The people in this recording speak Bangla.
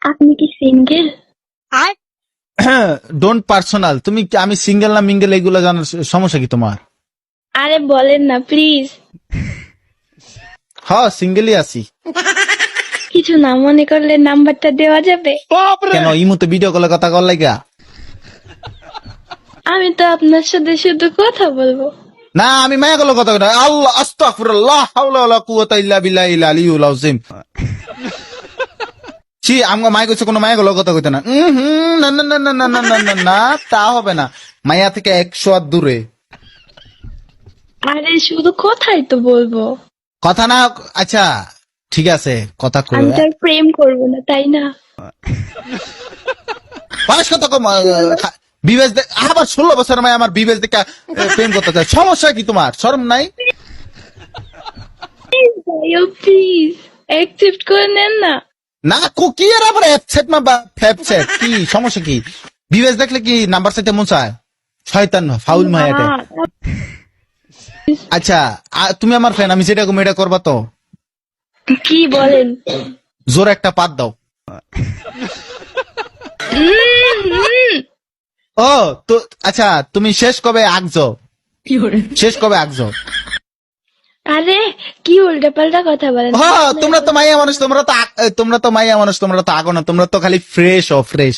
আপনি কি সিঙ্গেল? Don't personal. তুমি আমি সিঙ্গেল না মিঙ্গেল এগুলো জানার সমস্যা কি তোমার? আরে বলেন না প্লিজ। হ্যাঁ সিঙ্গেলই আছি। কিছু না মনে করলে নাম্বারটা দেওয়া যাবে? কেন ইমুতে ভিডিও কলে কথা কর লাগা? আমি তো আপনার সাথে শুধু কথা বলবো। না আমি মায়া কলে কথা কই না। আল্লাহ আস্তাগফিরুল্লাহ হাওলা ওয়ালা কুওয়াতা ইল্লা বিল্লাহিল আলিয়্যুল আযীম। ছি আমগো মায়া কইছে কোনো মায়া কলে কথা কইতে না। না না না না না না না না না তা হবে না। মায়া থেকে 100 হাত দূরে। আরে শুধু কথাই তো বলবো। কথা না আচ্ছা ঠিক আছে কথা কই। আমি তো আর প্রেম করবো না, তাই না? বয়স কত কম বিবেচ আবার 16 বছর মায় আমার বিবেচ দেখা প্রেম করতে চায়। সমস্যা কি তোমার? শরম নাই? ভাইও প্লিজ অ্যাকসেপ্ট করে নেন না। না কুকি এর আবার অ্যাপসেট না ফ্যাপসেট কি সমস্যা কি? বিবেচ দেখলে কি নাম্বার চাইতে মন চায়? শয়তান ফাউল মায়াতে। আচ্ছা তুমি আমার ফ্রেন্ড, আমি যেটা কম এটা করবা তো? কি বলেন? জোর একটা পাত দাও। ও তো আচ্ছা তুমি শেষ কবে আগছো? শেষ কবে আগছো? আরে কি উল্টা পাল্টা কথা বলেন? তোমরা তো মাইয়া মানুষ, তোমরা তো মাইয়া মানুষ, তোমরা তো আগো না, তোমরা তো খালি ফ্রেশ ও ফ্রেশ।